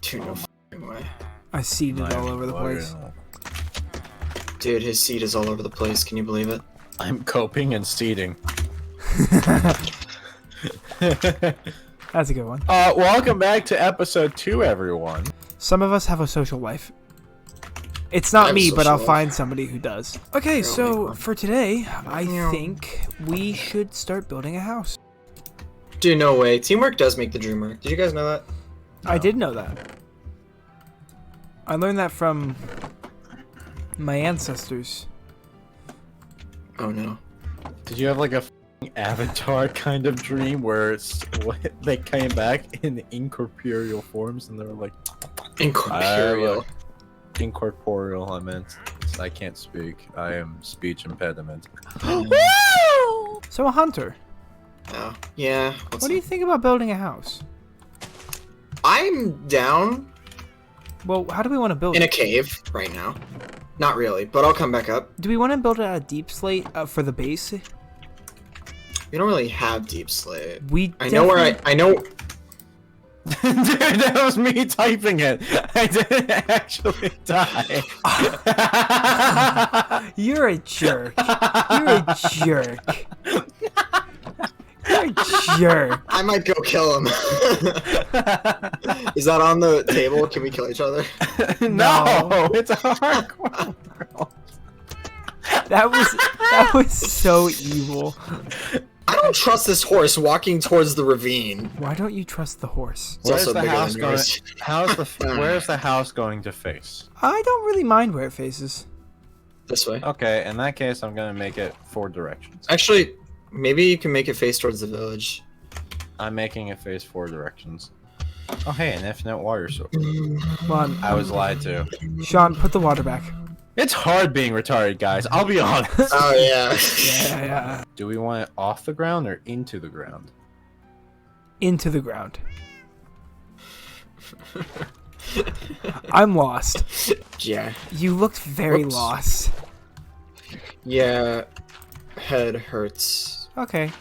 Dude, no f***ing way. I seeded all over the place. Dude, his seed is all over the place. Can you believe it? I'm coping and seeding. That's a good one. Welcome back to episode 2, everyone. Some of us have a social life. It's not me, but I'll find somebody who does. Okay, so for today, I think we should start building a house. Dude, no way. Teamwork does make the dream work. Did you guys know that? No. I did know that. I learned that from my ancestors. Oh no. Did you have like a Avatar kind of dream where they came back in incorporeal forms and they were like... Incorporeal. Incorporeal, I meant. I can't speak. I am speech impediment. So a hunter. Oh, yeah. What do you think about building a house? I'm down. Well, how do we want to build it? In a cave right now. Not really, but I'll come back up. Do we want to build it at a deep slate for the base? We don't really have deep slate. I know where I know. Dude, that was me typing it. I didn't actually die. You're a jerk. You're a jerk. You're a jerk. I might go kill him. Is that on the table? Can we kill each other? No, it's a hardcore. That was so evil. I don't trust this horse walking towards the ravine. Why don't you trust the horse? Where's the house going? Where's the house going to face? I don't really mind where it faces. This way. Okay, in that case, I'm gonna make it 4 directions. Actually, maybe you can make it face towards the village. I'm making it face 4 directions. Oh hey, an infinite water source. Come on. I was lied to. Sean, put the water back. It's hard being retarded, guys. I'll be honest. Oh yeah. Yeah. Do we want it off the ground or into the ground? Into the ground. I'm lost. Yeah. You looked very lost. Yeah. Head hurts. Okay.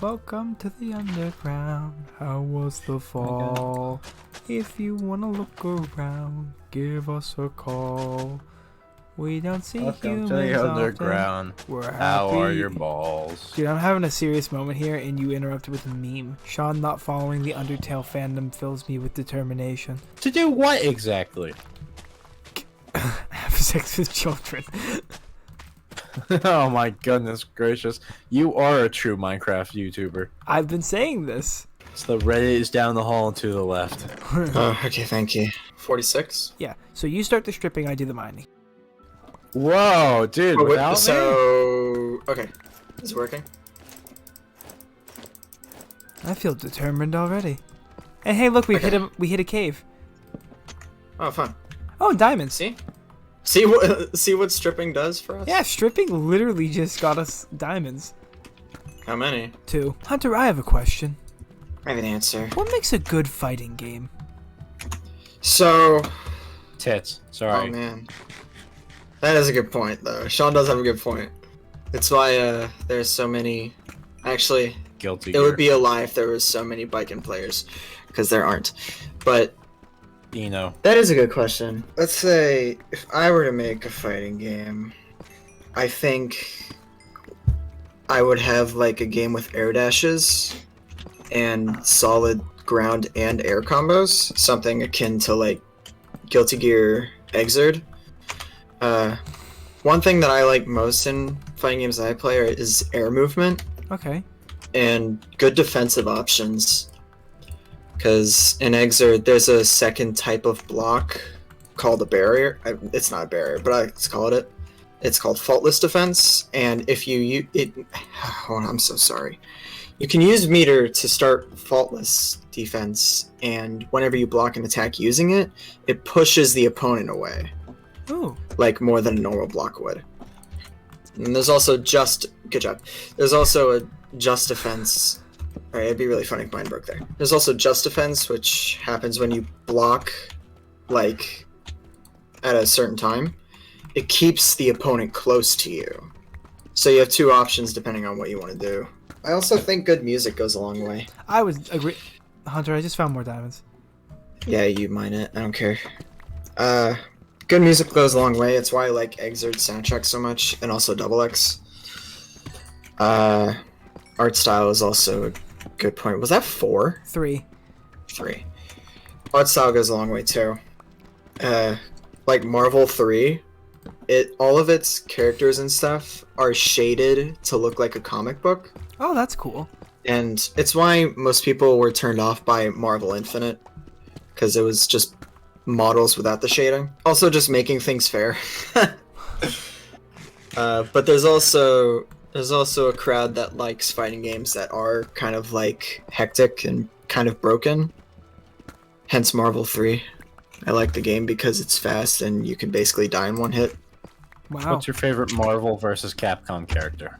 Welcome to the underground. How was the fall? If you wanna look around, give us a call. We don't see Welcome humans to the often. underground. We're How happy. are your balls? Dude, I'm having a serious moment here, and you interrupted with a meme. Sean not following the Undertale fandom fills me with determination. To do what exactly? Have sex with children. Oh my goodness gracious. You are a true Minecraft YouTuber. I've been saying this. So the Reddit is down the hall and to the left. Oh, okay, thank you. 46? Yeah, so you start the stripping, I do the mining. Whoa, dude, Oh, wait, without me? so... Okay. Is it working? I feel determined already. And hey, look, we hit a cave. Oh, fun. Oh, diamonds. See? See what stripping does for us? Yeah, stripping literally just got us diamonds. How many? 2. Hunter, I have a question. I have an answer. What makes a good fighting game? So... Tits. Sorry. Oh, man. That is a good point, though. Sean does have a good point. It's why there's so many... Actually, Guilty it would Gear. be a lie if there was so many Biken players, because there aren't. But that is a good question. Let's say if I were to make a fighting game, I think I would have like a game with air dashes and solid ground and air combos, something akin to like Guilty Gear Exerd. One thing that I like most in fighting games that I play is air movement. Okay. And good defensive options. Because in Exerd, there's a second type of block called a barrier. It's not a barrier, but let's call it it. It's called faultless defense. And if you oh, I'm so sorry. You can use meter to start faultless defense, and whenever you block an attack using it, it pushes the opponent away. Ooh. Like more than a normal block would. And there's also good job. There's also a just defense. Alright, it'd be really funny if mine broke there. There's also just defense, which happens when you block, like, at a certain time. It keeps the opponent close to you. So you have 2 options depending on what you want to do. I also think good music goes a long way. I would agree. Hunter, I just found more diamonds. Yeah, you mine it. I don't care. Good music goes a long way. It's why I like Exert's soundtrack so much, and also Double X. Art style is also a good point. Was that 4? 3. 3. Art style goes a long way too. Like Marvel 3, all of its characters and stuff are shaded to look like a comic book. Oh, that's cool. And it's why most people were turned off by Marvel Infinite, because it was just models without the shading. Also, just making things fair. But there's also a crowd that likes fighting games that are kind of like hectic and kind of broken. Hence Marvel 3. I like the game because it's fast and you can basically die in one hit. Wow. What's your favorite Marvel versus Capcom character?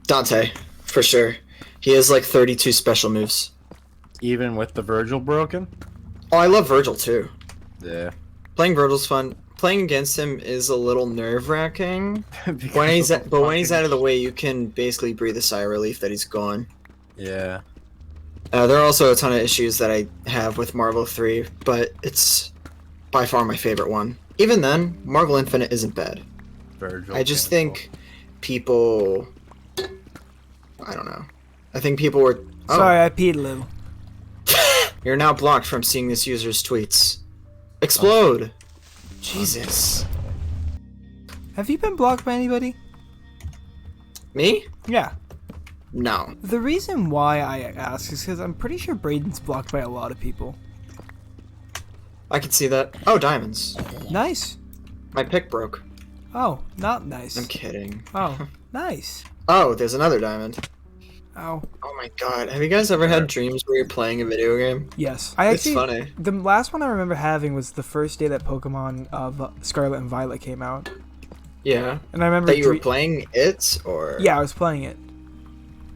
Dante, for sure. He has like 32 special moves. Even with the Virgil broken? Oh, I love Virgil too. Yeah. Playing Virgil's fun. Playing against him is a little nerve-wracking. When he's out of the way, you can basically breathe a sigh of relief that he's gone. Yeah. There are also a ton of issues that I have with Marvel 3, but it's by far my favorite one. Even then, Marvel Infinite isn't bad. Virgil. I just think people... I don't know. I think people were... Oh, Sorry, I peed a little. you're now blocked from seeing this user's tweets. Explode! Jesus. Have you been blocked by anybody? Me? Yeah. No. The reason why I ask is because I'm pretty sure Braden's blocked by a lot of people. I can see that. Oh, diamonds. Nice. My pick broke. Oh, not nice. I'm kidding. Oh, nice. Oh, there's another diamond. Oh. Oh my god. Have you guys ever had dreams where you're playing a video game? Yes. It's funny. The last one I remember having was the first day that Pokemon Scarlet and Violet came out. Yeah. And I remember That you were playing it, or? Yeah, I was playing it.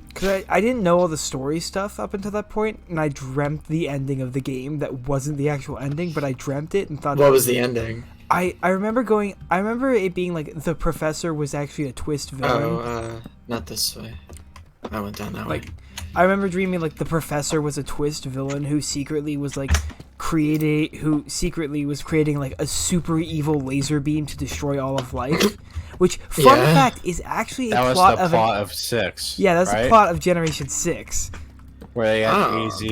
Because I didn't know all the story stuff up until that point, and I dreamt the ending of the game that wasn't the actual ending, but I dreamt it and thought... What was the ending? I remember it being like the professor was actually a twist villain. Oh, not this way. I went down that way. I remember dreaming like the professor was a twist villain who secretly was creating like a super evil laser beam to destroy all of life. Which, fun fact, is actually a plot of... That was the plot of 6. Yeah, that's right? the plot of Generation 6. Where they had AZ.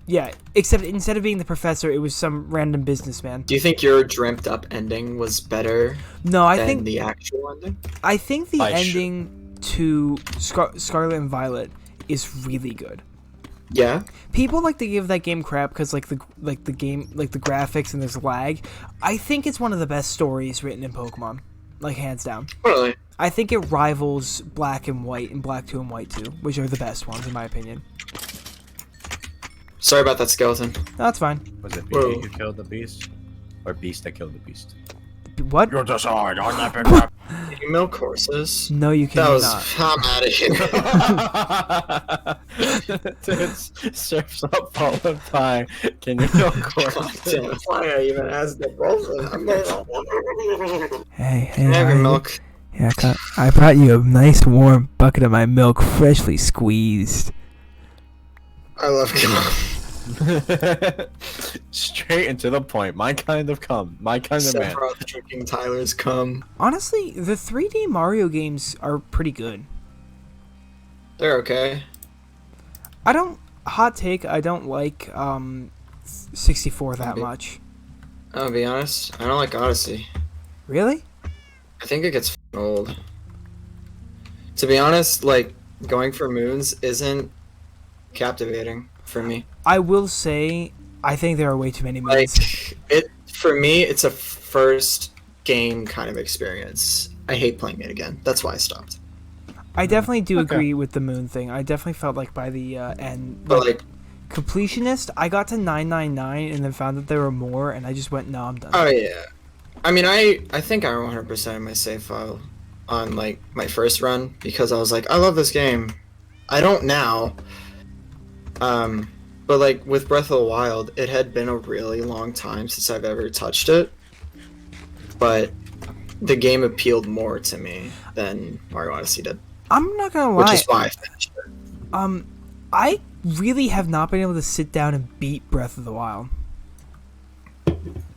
Yeah, except instead of being the professor, it was some random businessman. Do you think your dreamt up ending was better than the actual ending? I think the ending to Scarlet and Violet is really good. Yeah. People like to give that game crap because the graphics and there's lag. I think it's one of the best stories written in Pokemon, like hands down. Really? I think it rivals Black and White and Black 2 and White 2, which are the best ones in my opinion. Sorry about that skeleton. No, that's fine. Was it Beast who killed the beast? Or Beast that killed the beast? What? You're decide on that pickup. Can you milk horses? No, you cannot. I'm out of here. It surfs up fallen pie. Can you milk horses? Why I even asked the question? Hey, Can I have your milk? Yeah, I brought you a nice warm bucket of my milk, freshly squeezed. I love cum. Straight and to the point. My kind of cum. My kind of man. Sephiroth drinking Tyler's cum. Honestly, the 3D Mario games are pretty good. They're okay. Hot take, I don't like 64 that much. I'll be honest, I don't like Odyssey. Really? I think it gets f***ing old. To be honest, going for moons isn't captivating for me. I will say, I think there are way too many moons. For me, it's a first game kind of experience. I hate playing it again. That's why I stopped. I definitely do agree with the moon thing. I definitely felt like by the end, But completionist, I got to 999 and then found that there were more, and I just went, no, I'm done. Oh yeah, I mean, I think I 100% my save file on my first run because I was like, I love this game. I don't now. But with Breath of the Wild, it had been a really long time since I've ever touched it. But the game appealed more to me than Mario Odyssey did. I'm not gonna lie. Which is why I finished it. I really have not been able to sit down and beat Breath of the Wild.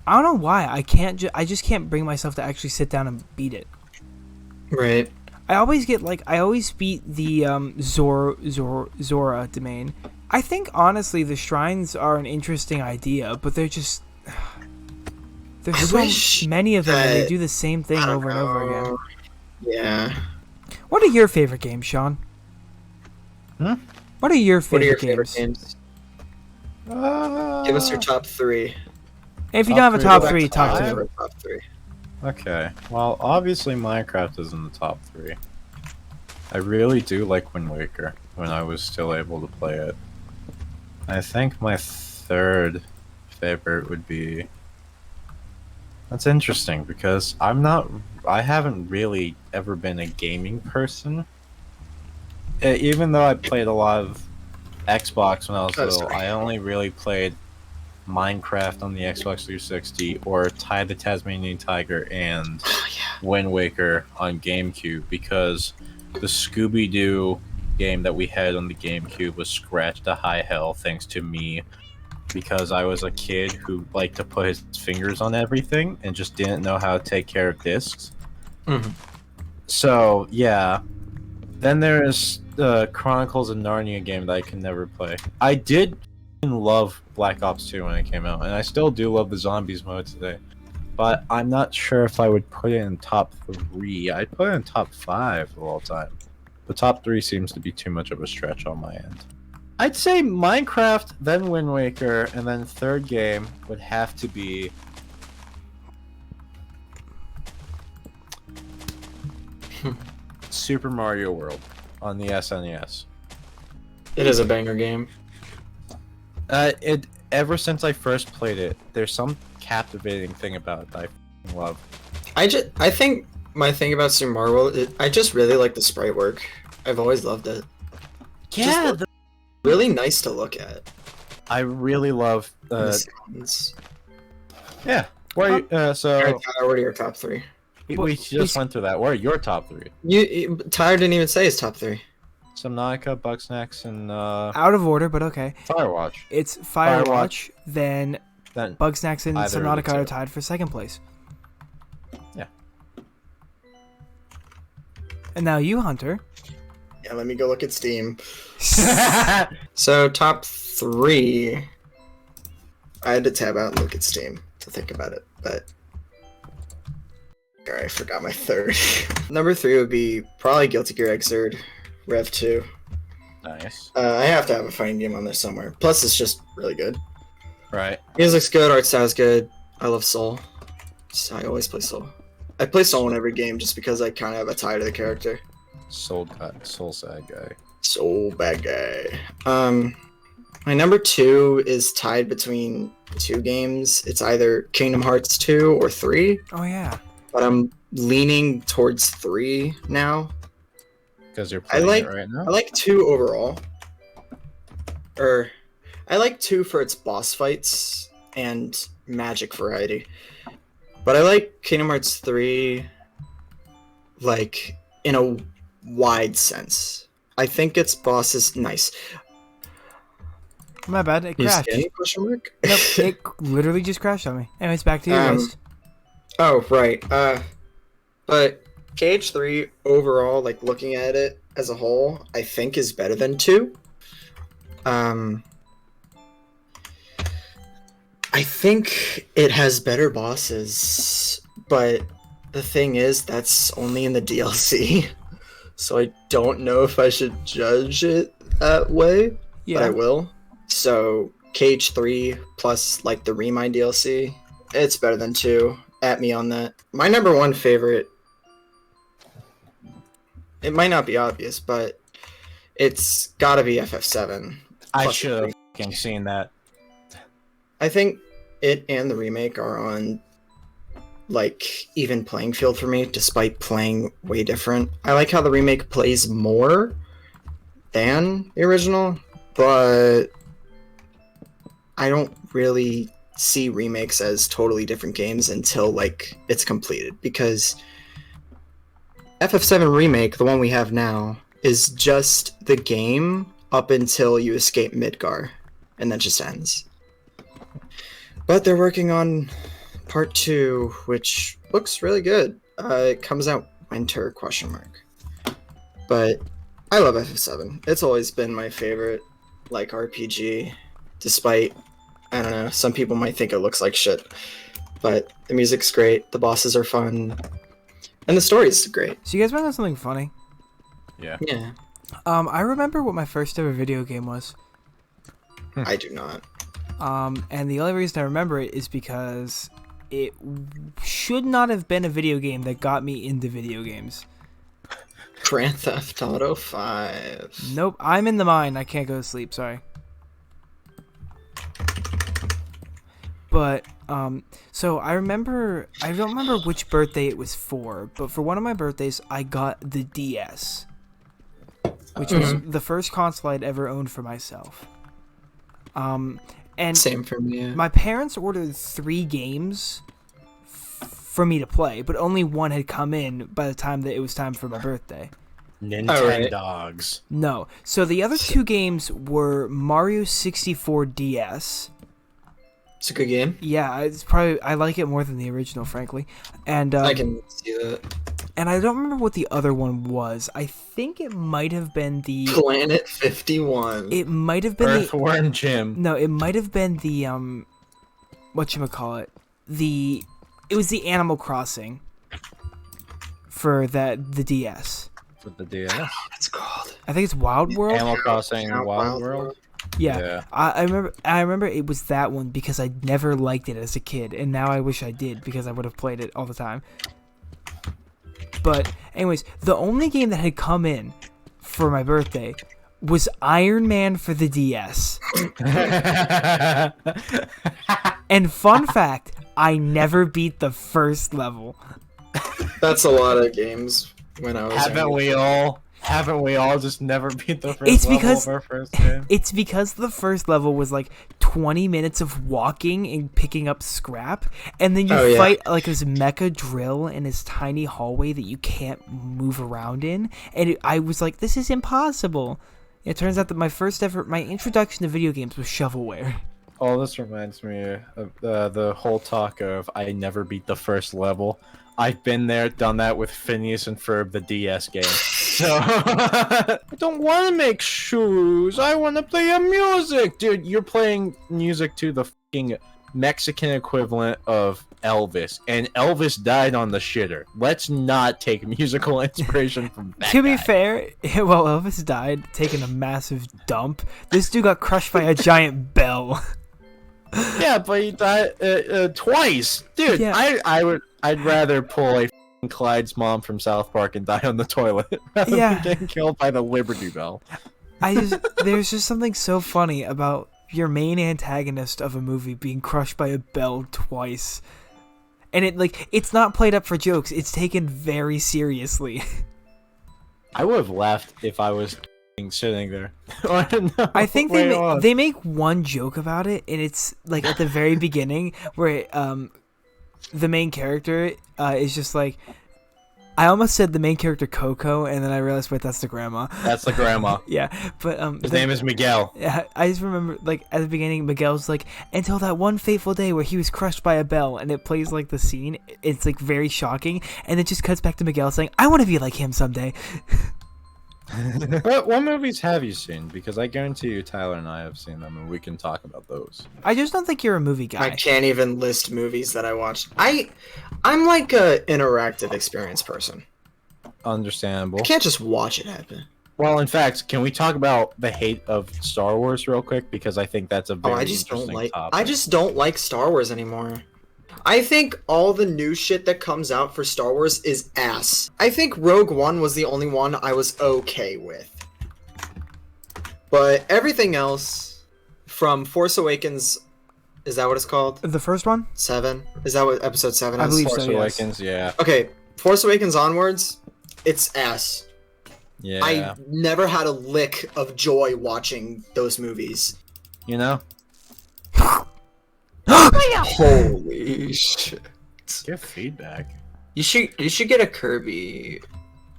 I don't know why. I just can't bring myself to actually sit down and beat it. Right. I always beat the Zora domain. I think honestly the shrines are an interesting idea, but they're just there's so many of them and they do the same thing over and over again. Yeah. What are your favorite games, Sean? What are your favorite games? Give us your top 3. And if you don't have a top 3, top 2. Top 3. Okay, well, obviously Minecraft is in the top 3. I really do like Wind Waker when I was still able to play it. I think my third favorite would be... That's interesting because I haven't really ever been a gaming person. Even though I played a lot of Xbox when I was little, I only really played Minecraft on the Xbox 360 or Ty the Tasmanian Tiger and Wind Waker on GameCube because the Scooby-Doo game that we had on the GameCube was scratched to high hell thanks to me because I was a kid who liked to put his fingers on everything and just didn't know how to take care of discs. So, yeah. Then there's the Chronicles of Narnia game that I can never play. I did love Black Ops 2 when it came out, and I still do love the zombies mode today. But I'm not sure if I would put it in top 3. I'd put it in top 5 of all time. The top 3 seems to be too much of a stretch on my end. I'd say Minecraft, then Wind Waker, and then third game would have to be... Super Mario World on the SNES. It is a banger game. Ever since I first played it, there's some captivating thing about it that I f***ing love. I think my thing about Super Mario World, I just really like the sprite work. I've always loved it. Yeah, really nice to look at. I really love. The sounds. Yeah. What are you, so what are your top 3? we just went through that. What are your top 3? Tyler didn't even say his top 3. Subnautica, Bugsnax, and out of order, but okay. Firewatch. It's Firewatch, then Bugsnax and Subnautica are tied for second place. Yeah. And now you, Hunter. Yeah, let me go look at Steam. So top 3. I had to tab out and look at Steam to think about it, but I forgot my third. Number 3 would be probably Guilty Gear Xrd Rev 2. Nice. I have to have a fighting game on there somewhere. Plus, it's just really good. Right. Music's good, art style's good. I love Soul. I always play Soul. I play Soul in every game just because I kind of have a tie to the character. Soul sad guy. Soul bad guy. My number 2 is tied between 2 games. It's either Kingdom Hearts 2 or 3. Oh yeah. But I'm leaning towards 3 now. Because you're playing it right now? I like 2 overall. I like 2 for its boss fights and magic variety. But I like Kingdom Hearts 3 like in a wide sense. I think its boss is nice. My bad, it crashed. Question mark? Nope, it literally just crashed on me. Anyways, back to your list. Oh, right. But KH3 overall, like looking at it as a whole, I think is better than 2. I think it has better bosses, but the thing is, that's only in the DLC. So I don't know if I should judge it that way, but I will. So KH3 plus like the Remind DLC, it's better than 2. At me on that. My number 1 favorite, it might not be obvious, but it's gotta be FF7. I should have fucking seen that. I think it and the remake are on like even playing field for me, despite playing way different. I like how the remake plays more than the original, but I don't really see remakes as totally different games until like it's completed, because FF7 Remake, the one we have now, is just the game up until you escape Midgar, and that just ends. But they're working on Part 2, which looks really good. It comes out winter ? But I love FF7. It's always been my favorite like RPG, despite I don't know, some people might think it looks like shit. But the music's great, the bosses are fun, and the story's great. So you guys want to know something funny? Yeah. Yeah. I remember what my first ever video game was. I do not. And the only reason I remember it is because it should not have been a video game that got me into video games. Grand Theft Auto 5. Nope, I'm in the mine. I can't go to sleep, sorry. But, so I don't remember which birthday it was for, but for one of my birthdays, I got the DS, which was the first console I'd ever owned for myself. And Same for me. Yeah. my parents ordered 3 games for me to play, but only one had come in by the time that it was time for my birthday. Nintendogs. No. So the other 2 games were Mario 64 DS. It's a good game. Yeah, it's probably I like it more than the original, frankly. And I can see that. and I don't remember what the other one was. I think it might have been the Planet 51. It might have been Earthworm Jim. No, it might have been the whatchamacallit? It was the Animal Crossing for the DS. With the DS. It's called. I think it's Wild World. Animal Crossing Yeah, Wild World. Yeah. Yeah. I remember it was that one because I never liked it as a kid, and now I wish I did because I would have played it all the time. But anyways, the only game that had come in for my birthday was Iron Man for the DS. And fun fact, I never beat the first level. That's a lot of games when I was Haven't we all just never beat the first It's level because- of our first game? It's because the first level was like 20 minutes of walking and picking up scrap, and then you Oh, yeah. fight like this mecha drill in this tiny hallway that you can't move around in, and I was like, this is impossible. It turns out that my introduction to video games was shovelware. Oh, this reminds me of the whole talk of I never beat the first level. I've been there, done that with Phineas and Ferb, the DS game. So I don't want to make shoes. I want to play a music, dude. You're playing music to the fucking Mexican equivalent of Elvis, and Elvis died on the shitter. Let's not take musical inspiration from that. To be guy. fair, while Elvis died, taking a massive dump, this dude got crushed by a giant bell. Yeah, but he died twice, dude. Yeah. I'd rather pull a f***ing Clyde's mom from South Park and die on the toilet rather Yeah. than getting killed by the Liberty Bell. There's just something so funny about your main antagonist of a movie being crushed by a bell twice. And it's not played up for jokes, it's taken very seriously. I would have laughed if I was f***ing sitting there. I think they make one joke about it, and it's like at the very beginning where the main character is just like, I almost said the main character Coco, and then I realized, wait, that's the grandma. That's the grandma. Yeah, but His name is Miguel. Yeah, I just remember, like, at the beginning, Miguel's like, until that one fateful day where he was crushed by a bell, and it plays, like, the scene. It's, like, very shocking, and it just cuts back to Miguel saying, I want to be like him someday. What movies have you seen? Because I guarantee you Tyler and I have seen them, and we can talk about those. I just don't think you're a movie I guy. can't even list movies that I watched. I'm like a interactive experience person. Understandable. I can't just watch it happen. Well, in fact, can we talk about the hate of Star Wars real quick? Because I think that's a very I just don't interesting like. topic. I just don't like Star Wars anymore. I think all the new shit that comes out for Star Wars is ass. I think Rogue One was the only one I was okay with. But everything else, from Force Awakens, is that what it's called? The first one? 7? Is that what episode 7 is? I believe Force so, yes. Awakens, yeah. Okay, Force Awakens onwards, it's ass. Yeah. I never had a lick of joy watching those movies. You know? Holy shit. Give feedback. You should get a Kirby.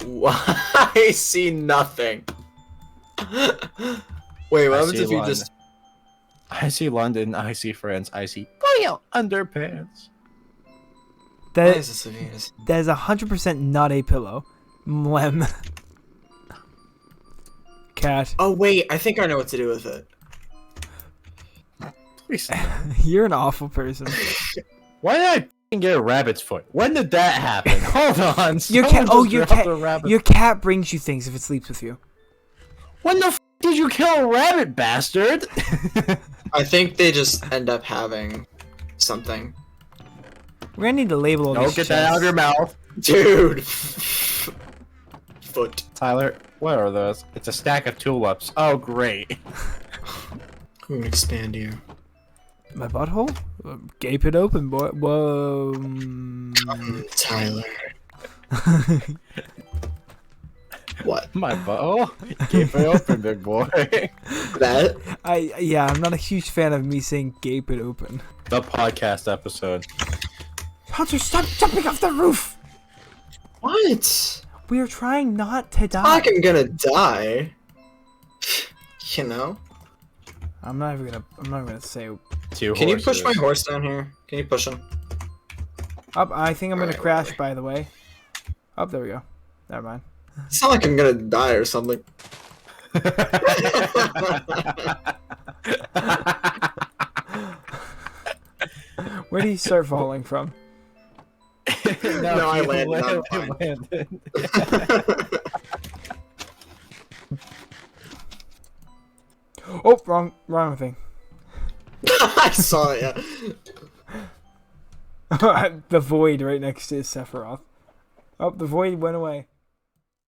I see nothing. Wait, what happens see if you London. just... I see London, I see France, I see Royal Underpants. Why That is this a Venus? that is 100% not a pillow. Mlem. Cat. Oh wait, I think I know what to do with it. Please. You're an awful person. Why did I f***ing get a rabbit's foot? When did that happen? Hold on. Your someone cat. Oh, just your dropped cat. a rabbit. Your cat brings you things if it sleeps with you. When the f*** did you kill a rabbit, bastard? I think they just end up having something. We're gonna need to label all Don't these get that out of your mouth. Dude. Foot. Tyler, what are those? It's a stack of tulips. Oh, great. I'm gonna expand you. My butthole? Gape it open, boy. Whoa. Tyler. What? My butt. Oh, keep it open, big boy. That? Yeah, I'm not a huge fan of me saying gape it open. The podcast episode. Hunter, stop jumping off the roof! What? We are trying not to die. Fuck, I'm gonna die. You know? I'm not gonna say. Two Can you horses. push my horse down here? Can you push him? Up, I think I'm gonna Alright, crash. whatever. By the way. Oh, there we go. Never mind. It's not like I'm gonna die or something. Where do you start falling from? No, I you landed, I'm fine. landed. Oh, wrong thing. I saw it, yeah. The void right next to Sephiroth. Oh, the void went away.